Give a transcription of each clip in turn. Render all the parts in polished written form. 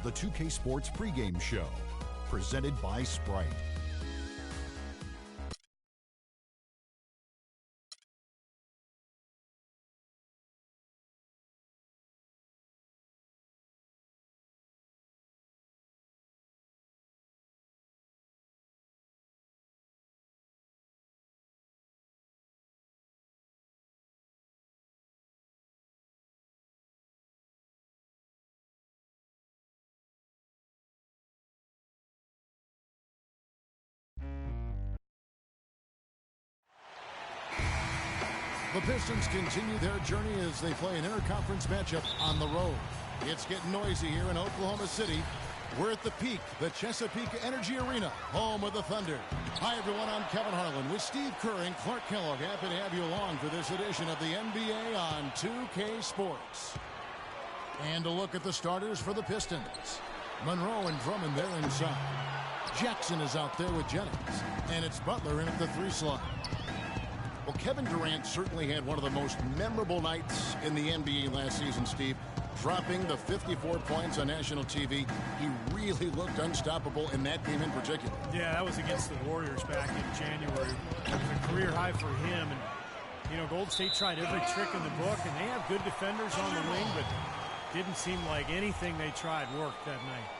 the 2K Sports pregame show, presented by Sprite. The Pistons continue their journey as they play an interconference matchup on the road. It's getting noisy here in Oklahoma City. We're at the peak, the Chesapeake Energy Arena, home of the Thunder. Hi, everyone. I'm Kevin Harlan with Steve Kerr and Clark Kellogg. Happy to have you along for this edition of the NBA on 2K Sports. And a look at the starters for the Pistons. Monroe and Drummond there inside. Jackson is out there with Jennings. And it's Butler in at the 3 slot. Well, Kevin Durant certainly had one of the most memorable nights in the NBA last season, Steve. Dropping the 54 points on national TV. He really looked unstoppable in that game in particular. Yeah, that was against the Warriors back in January. It was a career high for him. And, you know, Golden State tried every trick in the book, and they have good defenders on the wing, but didn't seem like anything they tried worked that night.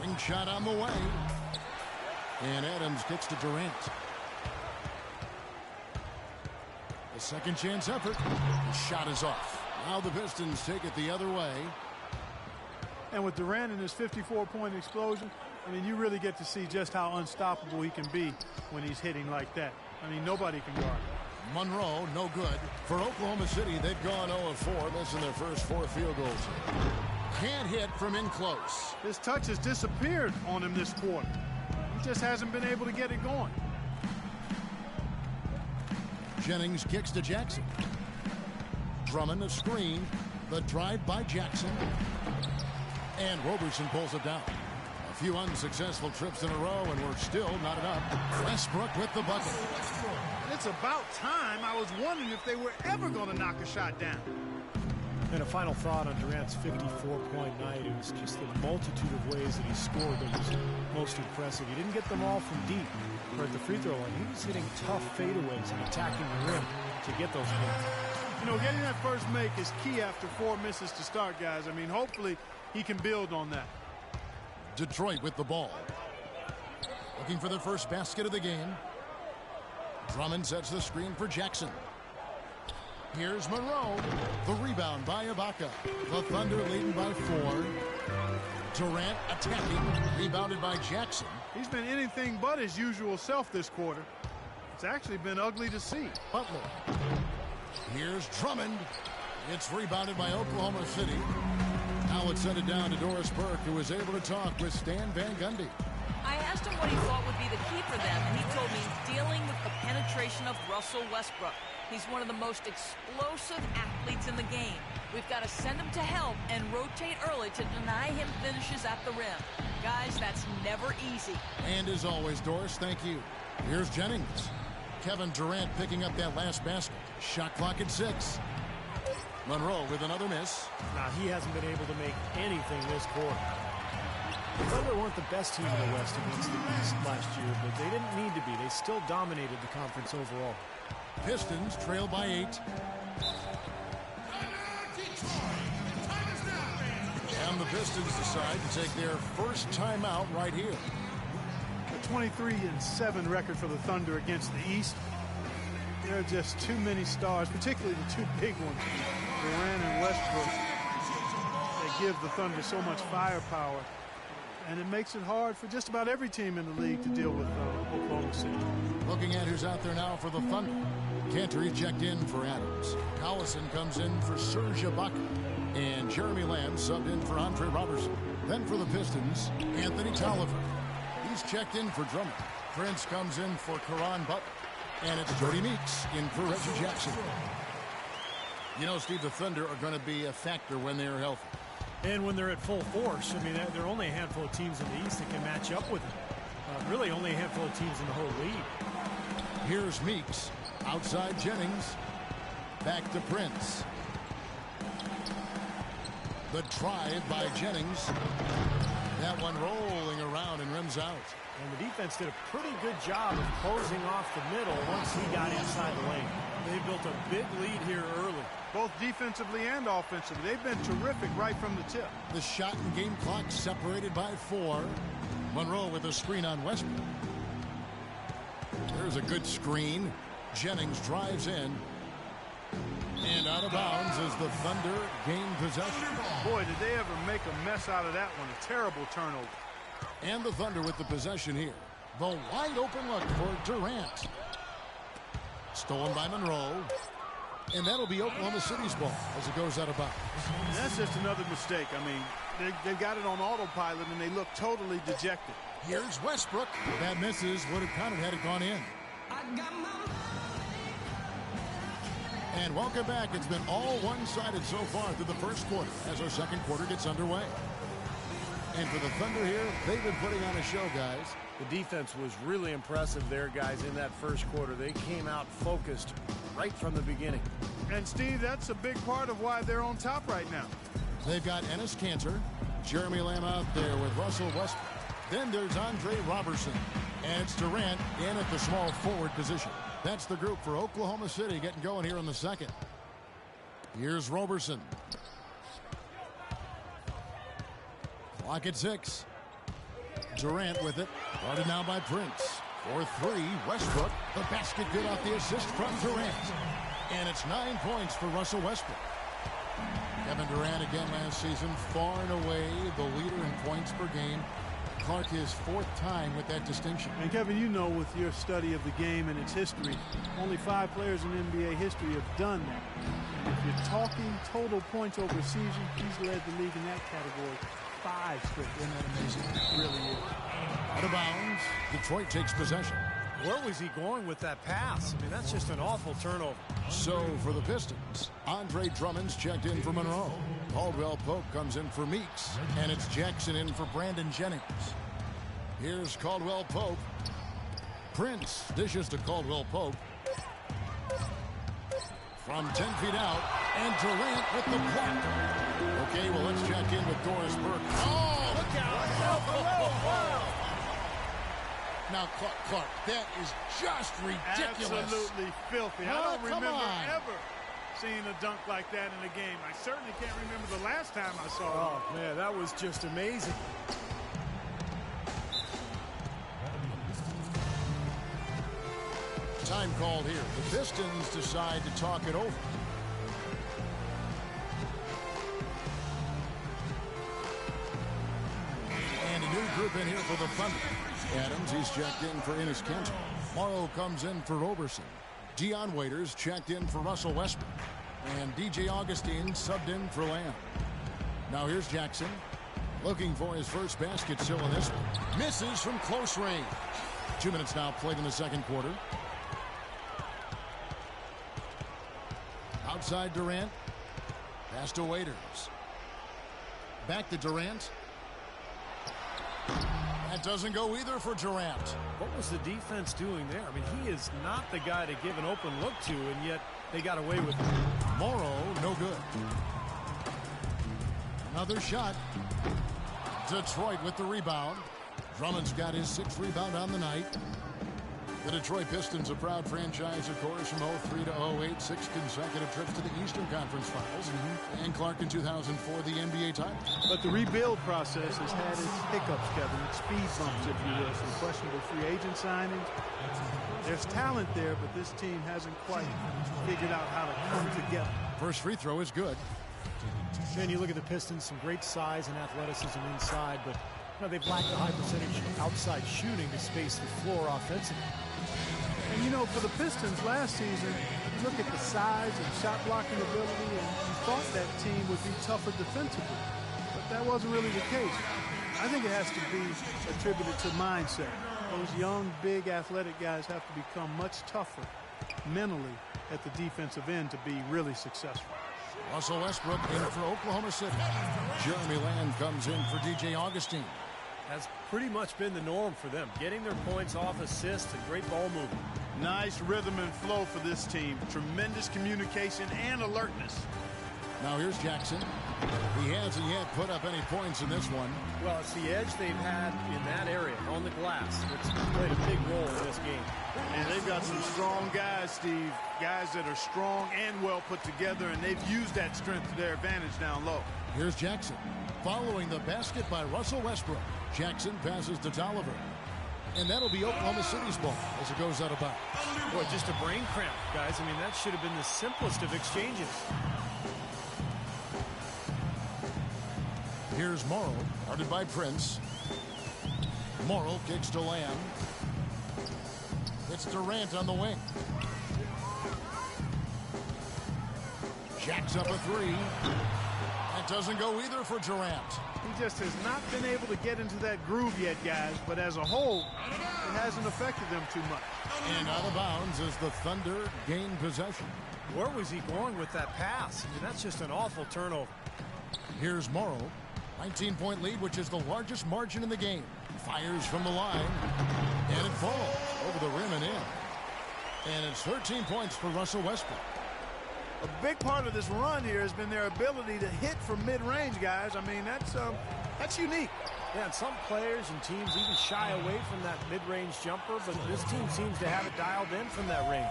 Ring shot on the way. And Adams kicks to Durant. The second chance effort. The shot is off. Now the Pistons take it the other way. And with Durant and his 54-point explosion, I mean, you really get to see just how unstoppable he can be when he's hitting like that. I mean, nobody can guard him. Monroe, no good. For Oklahoma City, they've gone 0 of 4, missing their first 4 field goals. Can't hit from in close. His touch has disappeared on him this quarter. He just hasn't been able to get it going. Jennings kicks to Jackson. Drummond a screen. The drive by Jackson. And Roberson pulls it down. A few unsuccessful trips in a row, and we're still not enough. Westbrook with the bucket. It's about time. I was wondering if they were ever going to knock a shot down. And a final thought on Durant's 54-point night. It was just the multitude of ways that he scored that was most impressive. He didn't get them all from deep or at the free throw line. He was hitting tough fadeaways and attacking the rim to get those points. You know, getting that first make is key after 4 misses to start, guys. I mean, hopefully he can build on that. Detroit with the ball. Looking for their first basket of the game. Drummond sets the screen for Jackson. Here's Monroe. The rebound by Ibaka. The Thunder leading by 4. Durant attacking. Rebounded by Jackson. He's been anything but his usual self this quarter. It's actually been ugly to see. Butler. Here's Drummond. It's rebounded by Oklahoma City. Now let's send it down to Doris Burke, who was able to talk with Stan Van Gundy. I asked him what he thought would be the key for them, and he told me dealing with the penetration of Russell Westbrook. He's one of the most explosive athletes in the game. We've got to send him to help and rotate early to deny him finishes at the rim. Guys, that's never easy. And as always, Doris, thank you. Here's Jennings. Kevin Durant picking up that last basket. Shot clock at 6. Monroe with another miss. Now, he hasn't been able to make anything this quarter. The Thunder weren't the best team in the West against the East last year, but they didn't need to be. They still dominated the conference overall. Pistons trail by 8. And the Pistons decide to take their first timeout right here. A 23-7 record for the Thunder against the East. There are just too many stars, particularly the 2 big ones, Durant and Westbrook. They give the Thunder so much firepower, and it makes it hard for just about every team in the league to deal with Oklahoma City. Looking at who's out there now for the Thunder. Cantor eject in for Adams. Collison comes in for Serge Ibaka. And Jeremy Lamb subbed in for Andre Robertson. Then for the Pistons, Anthony Tolliver. He's checked in for Drummond. Prince comes in for Caron Butler. And it's Jody Meeks in for Reggie Jackson. You know, Steve, the Thunder are going to be a factor when they're healthy. And when they're at full force, I mean, there are only a handful of teams in the East that can match up with them. Really only a handful of teams in the whole league. Here's Meeks. Outside Jennings. Back to Prince. The drive by Jennings. That one rolling around and rims out. And the defense did a pretty good job of closing off the middle once he got inside the lane. They built a big lead here early. Both defensively and offensively. They've been terrific right from the tip. The shot and game clock separated by 4. Monroe with a screen on Westbrook. There's a good screen. Jennings drives in. And out of bounds as the Thunder gain possession. Boy, did they ever make a mess out of that one. A terrible turnover. And the Thunder with the possession here. The wide open look for Durant. Stolen by Monroe. And that'll be Oklahoma City's ball as it goes out of bounds. And that's just another mistake. I mean, they got it on autopilot and they look totally dejected. Here's Westbrook. That misses. Would have counted had it gone in. And welcome back. It's been all one-sided so far through the first quarter as our second quarter gets underway. And for the Thunder here, they've been putting on a show, guys. The defense was really impressive there, guys, in that first quarter. They came out focused right from the beginning. And, Steve, that's a big part of why they're on top right now. They've got Enes Kanter, Jeremy Lamb out there with Russell Westbrook. Then there's Andre Robertson. And it's Durant in at the small forward position. That's the group for Oklahoma City getting going here in the second. Here's Robertson. Clock at 6. Durant with it. Guarded now by Prince. For 3, Westbrook. The basket good off the assist from Durant. And it's 9 points for Russell Westbrook. Kevin Durant again last season, far and away the leader in points per game. Clark his 4th time with that distinction. And Kevin, you know, with your study of the game and its history, only 5 players in NBA history have done that. And if you're talking total points over a season, he's led the league in that category 5 straight. Isn't that amazing? It really is. Out of bounds. Detroit takes possession. Where was he going with that pass? I mean, that's just an awful turnover. So for the Pistons, Andre Drummond's checked in for Monroe. Caldwell Pope comes in for Meeks. And it's Jackson in for Brandon Jennings. Here's Caldwell Pope. Prince dishes to Caldwell Pope. From 10 feet out. And Durant with the block. Okay, well, let's check in with Doris Burke. Oh, look out. Now, Clark, that is just ridiculous. Absolutely filthy. I don't come remember on. ever seeing a dunk like that in a game. I certainly can't remember the last time I saw it. Oh, man, that was just amazing. Time called here. The Pistons decide to talk it over. And a new group in here for the Thunder. Adams, he's checked in for Enes Kanter. Morrow comes in for Roberson. Dion Waiters checked in for Russell Westbrook. And DJ Augustine subbed in for Lamb. Now here's Jackson. Looking for his first basket still in this one. Misses from close range. 2 minutes now played in the second quarter. Outside Durant. Pass to Waiters. Back to Durant. That doesn't go either for Durant. What was the defense doing there? I mean, he is not the guy to give an open look to, and yet they got away with it. Morrow, no good. Another shot. Detroit with the rebound. Drummond's got his 6th rebound on the night. The Detroit Pistons, a proud franchise, of course, from 03 to 08, 6 consecutive trips to the Eastern Conference Finals. And Clark in 2004, the NBA title. But the rebuild process has had its hiccups, Kevin, its speed bumps, if you will. Some questionable free agent signings. There's talent there, but this team hasn't quite figured out how to come together. First free throw is good. Man, you look at the Pistons, some great size and athleticism inside, but they've lacked a high percentage outside shooting to space the floor offensively. And, you know, for the Pistons last season, you look at the size and shot blocking ability, and you thought that team would be tougher defensively. But that wasn't really the case. I think it has to be attributed to mindset. Those young, big, athletic guys have to become much tougher mentally at the defensive end to be really successful. Russell Westbrook in for Oklahoma City. Jeremy Lamb comes in for DJ Augustine. That's pretty much been the norm for them, getting their points off assists and great ball movement. Nice rhythm and flow for this team. Tremendous communication and alertness. Now here's Jackson. He hasn't yet put up any points in this one. Well, it's the edge they've had in that area on the glass that's played a big role in this game. And they've got some strong guys, Steve. Guys that are strong and well put together, and they've used that strength to their advantage down low. Here's Jackson. Following the basket by Russell Westbrook. Jackson passes to Tolliver. And that'll be Oklahoma City's ball as it goes out of bounds. Boy, just a brain cramp, guys. I mean, that should have been the simplest of exchanges. Here's Morrow, guarded by Prince. Morrow kicks to Lamb. It's Durant on the wing. Jacks up a three. That doesn't go either for Durant. He just has not been able to get into that groove yet, guys. But as a whole, it hasn't affected them too much. And out of bounds as the Thunder gain possession. Where was he going with that pass? I mean, that's just an awful turnover. Here's Morrow. 19-point lead, which is the largest margin in the game. Fires from the line. And it falls over the rim and in. And it's 13 points for Russell Westbrook. A big part of this run here has been their ability to hit from mid-range, guys. I mean, that's unique. Yeah, and some players and teams even shy away from that mid-range jumper, but this team seems to have it dialed in from that range.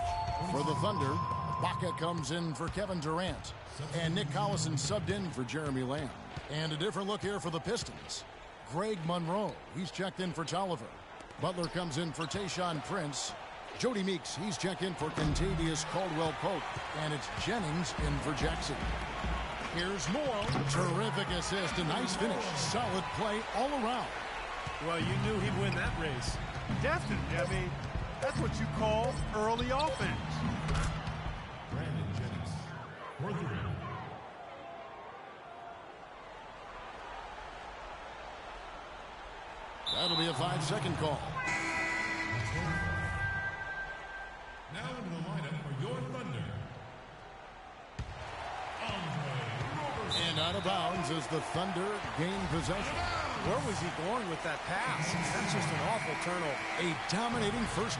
For the Thunder, Baca comes in for Kevin Durant. And Nick Collison subbed in for Jeremy Lamb. And a different look here for the Pistons. Greg Monroe, he's checked in for Tolliver. Butler comes in for Tayshaun Prince. Jody Meeks, he's checked in for Kentavious Caldwell-Pope. And it's Jennings in for Jackson. Here's Morrow. Terrific assist, a nice finish. Solid play all around. Well, you knew he'd win that race. Definitely. I mean, that's what you call early offense. Brandon Jennings for three. That'll be a 5-second call. Now into the lineup for your Thunder, And out of bounds as the Thunder gain possession. Where was he going with that pass? That's just an awful turnover. A dominating first